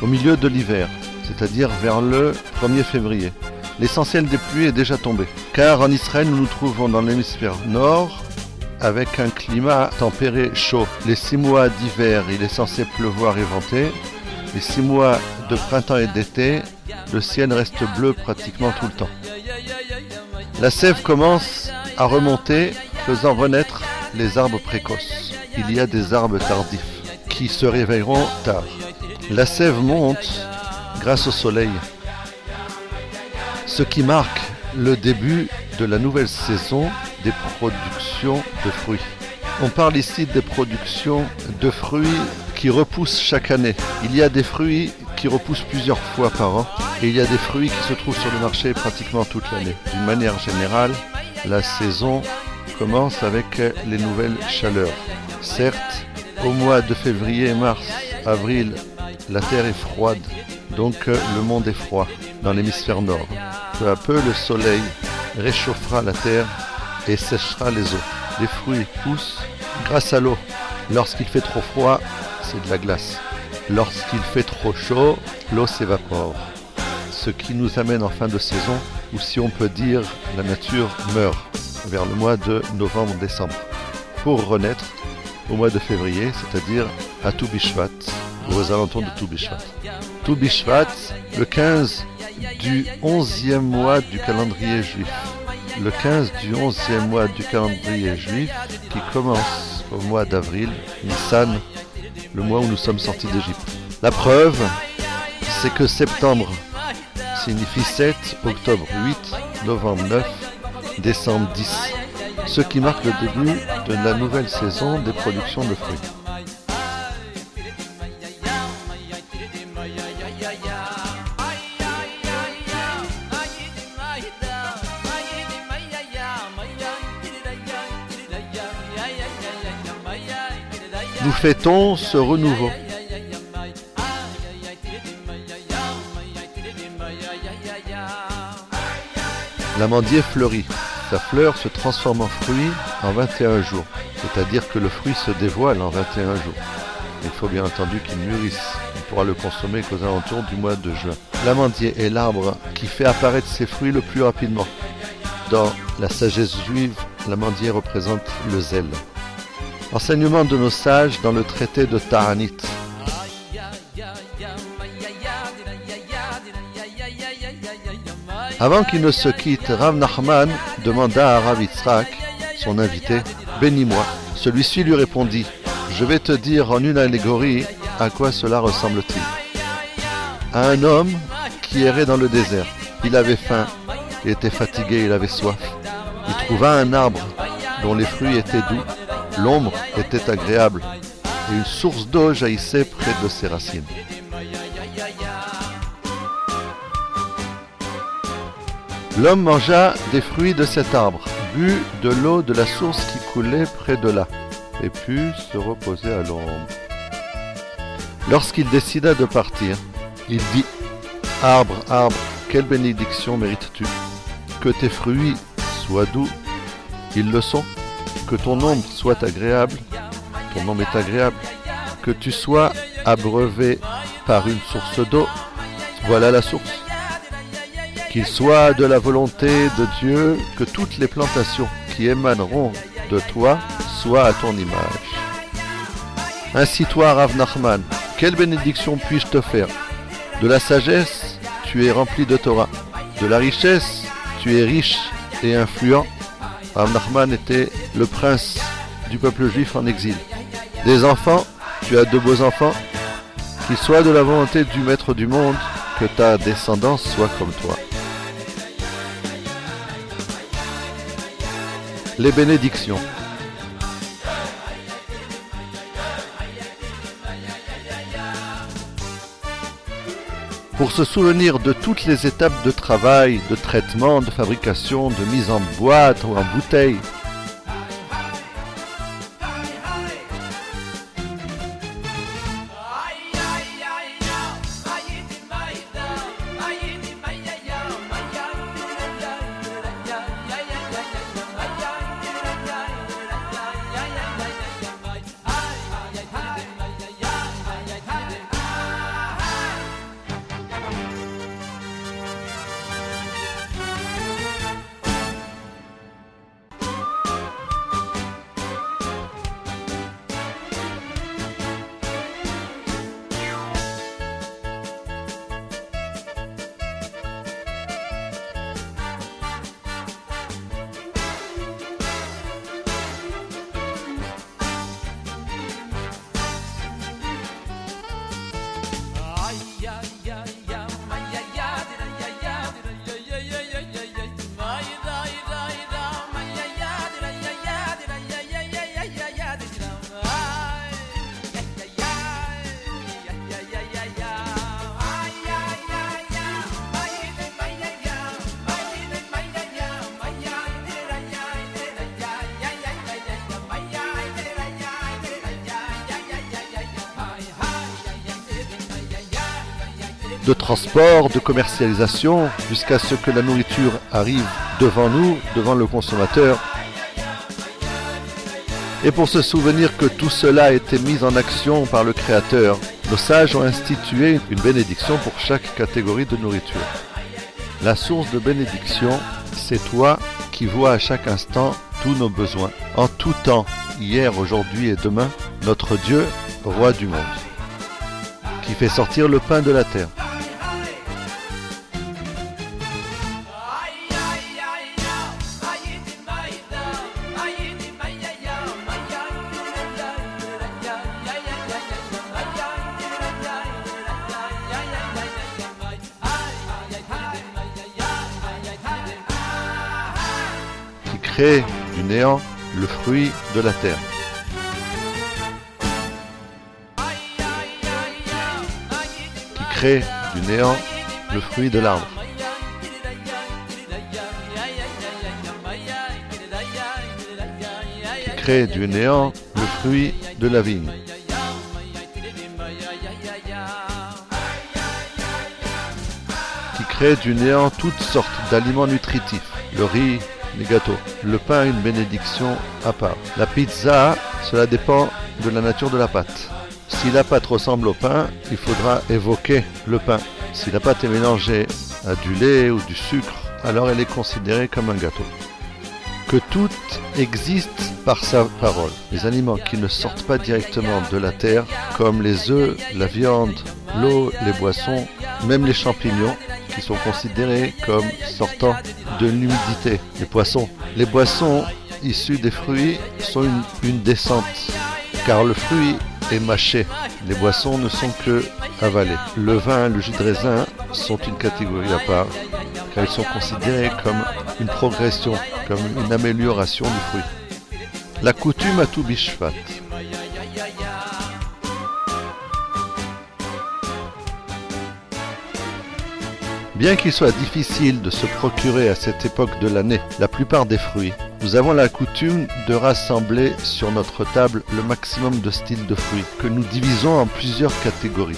au milieu de l'hiver, c'est-à-dire vers le 1er février. L'essentiel des pluies est déjà tombé, car en Israël nous nous trouvons dans l'hémisphère nord avec un climat tempéré chaud. Les 6 mois d'hiver, il est censé pleuvoir et venter. Les 6 mois de printemps et d'été, le ciel reste bleu pratiquement tout le temps. La sève commence à remonter, faisant renaître les arbres précoces. Il y a des arbres tardifs qui se réveilleront tard. La sève monte grâce au soleil, ce qui marque le début de la nouvelle saison des productions de fruits. On parle ici des productions de fruits qui repoussent chaque année. Il y a des fruits qui repoussent plusieurs fois par an et il y a des fruits qui se trouvent sur le marché pratiquement toute l'année. D'une manière générale, la saison commence avec les nouvelles chaleurs. Certes, au mois de février, mars, avril, la terre est froide, donc le monde est froid dans l'hémisphère nord. Peu à peu, le soleil réchauffera la terre et séchera les eaux. Les fruits poussent grâce à l'eau. Lorsqu'il fait trop froid, c'est de la glace. Lorsqu'il fait trop chaud, l'eau s'évapore. Ce qui nous amène en fin de saison, ou si on peut dire, la nature meurt vers le mois de novembre-décembre, pour renaître au mois de février, c'est-à-dire à Tou Bishvat, aux alentours de Tou Bishvat. Tou Bishvat, le 15 du 11e mois du calendrier juif. Le 15 du 11e mois du calendrier juif qui commence au mois d'avril, Nissan, le mois où nous sommes sortis d'Égypte. La preuve, c'est que septembre signifie 7, octobre 8, novembre 9, décembre 10, ce qui marque le début de la nouvelle saison des productions de fruits. Nous fêtons ce renouveau. L'amandier fleurit. Sa fleur se transforme en fruit en 21 jours. C'est-à-dire que le fruit se dévoile en 21 jours. Il faut bien entendu qu'il mûrisse. On pourra le consommer qu'aux alentours du mois de juin. L'amandier est l'arbre qui fait apparaître ses fruits le plus rapidement. Dans la sagesse juive, l'amandier représente le zèle. Enseignement de nos sages dans le traité de Ta'anit. Avant qu'il ne se quitte, Rav Nachman demanda à Rav Yitzhak, son invité, « Bénis-moi ». Celui-ci lui répondit, « Je vais te dire en une allégorie à quoi cela ressemble-t-il. À un homme qui errait dans le désert. Il avait faim, il était fatigué, il avait soif. Il trouva un arbre dont les fruits étaient doux. L'ombre était agréable et une source d'eau jaillissait près de ses racines. L'homme mangea des fruits de cet arbre, but de l'eau de la source qui coulait près de là, et put se reposer à l'ombre. Lorsqu'il décida de partir, il dit « Arbre, arbre, quelle bénédiction mérites-tu? Que tes fruits soient doux, ils le sont. Que ton ombre soit agréable, ton ombre est agréable. Que tu sois abreuvé par une source d'eau, voilà la source. Qu'il soit de la volonté de Dieu que toutes les plantations qui émaneront de toi soient à ton image. Ainsi toi, Rav Nachman, quelle bénédiction puis-je te faire? De la sagesse, tu es rempli de Torah. De la richesse, tu es riche et influent. Rav Nachman était le prince du peuple juif en exil. Des enfants, tu as de beaux enfants. Qu'il soit de la volonté du maître du monde que ta descendance soit comme toi. Les bénédictions. Pour se souvenir de toutes les étapes de travail, de traitement, de fabrication, de mise en boîte ou en bouteille, de transport, de commercialisation, jusqu'à ce que la nourriture arrive devant nous, devant le consommateur. Et pour se souvenir que tout cela a été mis en action par le Créateur, nos sages ont institué une bénédiction pour chaque catégorie de nourriture. La source de bénédiction, c'est toi qui vois à chaque instant tous nos besoins. En tout temps, hier, aujourd'hui et demain, notre Dieu, roi du monde, qui fait sortir le pain de la terre. Crée du néant le fruit de la terre. Qui crée du néant le fruit de l'arbre. Qui crée du néant le fruit de la vigne. Qui crée du néant toutes sortes d'aliments nutritifs. Le riz, les gâteaux. Le pain a une bénédiction à part. La pizza, cela dépend de la nature de la pâte. Si la pâte ressemble au pain, il faudra évoquer le pain. Si la pâte est mélangée à du lait ou du sucre, alors elle est considérée comme un gâteau. Que tout existe par sa parole. Les aliments qui ne sortent pas directement de la terre, comme les œufs, la viande, l'eau, les boissons, même les champignons, qui sont considérés comme sortant de l'humidité. Les poissons. Les boissons issues des fruits sont une descente, car le fruit est mâché. Les boissons ne sont que avalées. Le vin, le jus de raisin sont une catégorie à part, car ils sont considérés comme une progression, comme une amélioration du fruit. La coutume à tout bishvat. Bien qu'il soit difficile de se procurer à cette époque de l'année la plupart des fruits, nous avons la coutume de rassembler sur notre table le maximum de styles de fruits, que nous divisons en plusieurs catégories.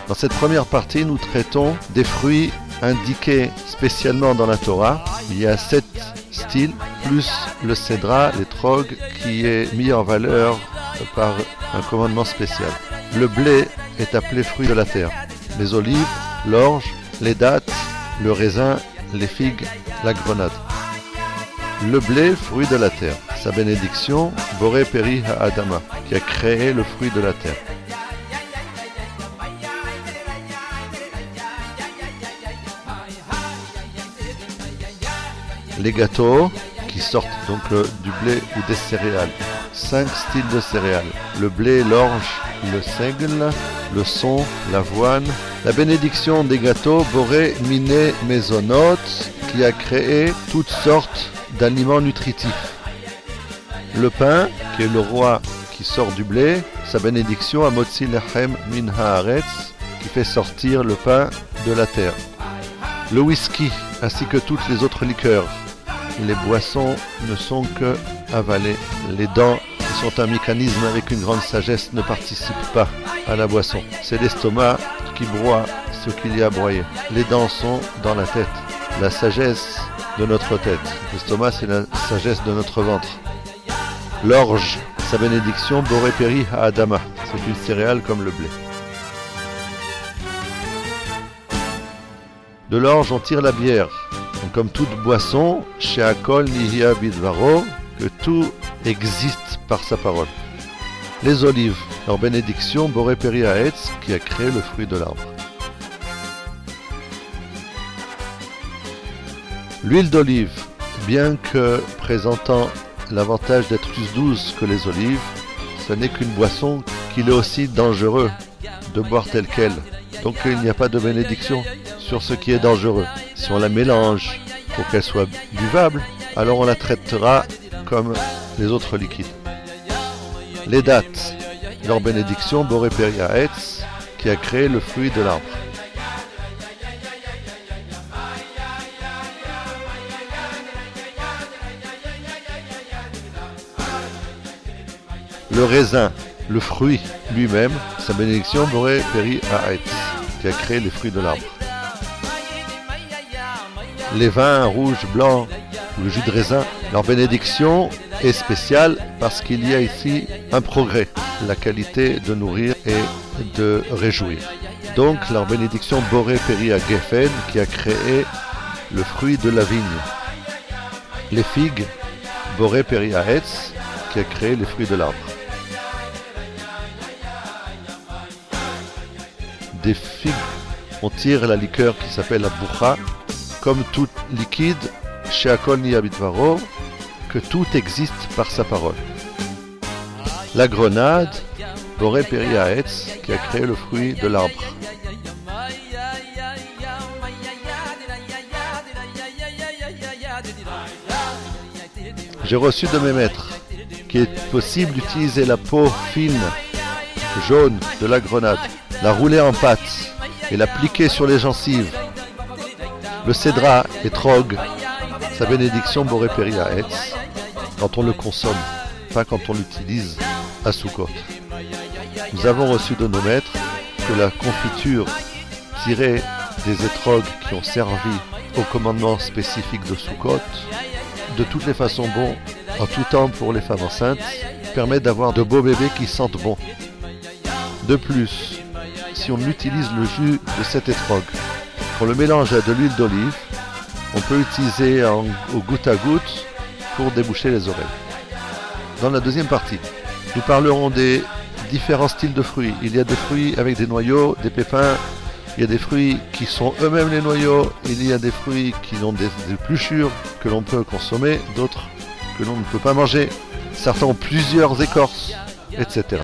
Dans cette première partie, nous traitons des fruits indiqués spécialement dans la Torah. Il y a 7 styles, plus le cédra, l'étrog, qui est mis en valeur par un commandement spécial. Le blé est appelé fruit de la terre. Les olives, l'orge, les dattes, le raisin, les figues, la grenade. Le blé, fruit de la terre. Sa bénédiction, Boré Peri Ha'adama, qui a créé le fruit de la terre. Les gâteaux, qui sortent donc du blé ou des céréales. 5 styles de céréales. Le blé, l'orge, le seigle, le son, l'avoine. La bénédiction des gâteaux, Boré Miné Maisonot, qui a créé toutes sortes d'aliments nutritifs. Le pain, qui est le roi qui sort du blé, sa bénédiction, Amotzi Lechem Min Haaretz, qui fait sortir le pain de la terre. Le whisky, ainsi que toutes les autres liqueurs. Les boissons ne sont que avalées. Les dents, qui sont un mécanisme avec une grande sagesse, ne participent pas à la boisson. C'est l'estomac qui broie ce qu'il y a à broyer. Les dents sont dans la tête. La sagesse de notre tête. L'estomac, c'est la sagesse de notre ventre. L'orge, sa bénédiction, Boré Peri Ha'adama. C'est une céréale comme le blé. De l'orge, on tire la bière. Comme toute boisson, chez Akol Nihia Bidvaro, que tout existe par sa parole. Les olives, leur bénédiction, Boré Peri Ha'etz, qui a créé le fruit de l'arbre. L'huile d'olive, bien que présentant l'avantage d'être plus douce que les olives, ce n'est qu'une boisson qu'il est aussi dangereux de boire telle qu'elle. Donc il n'y a pas de bénédiction sur ce qui est dangereux. Si on la mélange pour qu'elle soit buvable, alors on la traitera comme les autres liquides. Les dattes, leur bénédiction, Boré Peri Ha'etz, qui a créé le fruit de l'arbre. Le raisin, le fruit lui-même, sa bénédiction, Boré Peri Ha'etz. qui a créé les fruits de l'arbre. Les vins rouges, blancs ou le jus de raisin, leur bénédiction est spéciale parce qu'il y a ici un progrès, la qualité de nourrir et de réjouir. Donc leur bénédiction Boré Péria Geffen qui a créé le fruit de la vigne. Les figues Boré Péria Etz qui a créé les fruits de l'arbre. Des figues, on tire la liqueur qui s'appelle la boucha. Comme tout liquide, chez Akol Niyabidvaro, que tout existe par sa parole. La grenade, Boré Péria Etz, qui a créé le fruit de l'arbre. J'ai reçu de mes maîtres qu'il est possible d'utiliser la peau fine, jaune de la grenade, la rouler en pâte et l'appliquer sur les gencives. Le cédra étrogue sa bénédiction Boré Péria Etz quand on le consomme, pas quand on l'utilise à Sukkot. Nous avons reçu de nos maîtres que la confiture tirée des étrogues qui ont servi au commandement spécifique de Sukkot, de toutes les façons bon, en tout temps pour les femmes enceintes, permet d'avoir de beaux bébés qui sentent bon. De plus, si on utilise le jus de cette étrogue, qu'on le mélange à de l'huile d'olive, on peut utiliser au goutte à goutte pour déboucher les oreilles. Dans la deuxième partie, nous parlerons des différents styles de fruits. Il y a des fruits avec des noyaux, des pépins, il y a des fruits qui sont eux-mêmes les noyaux, il y a des fruits qui ont des épluchures que l'on peut consommer, d'autres que l'on ne peut pas manger. Certains ont plusieurs écorces, etc.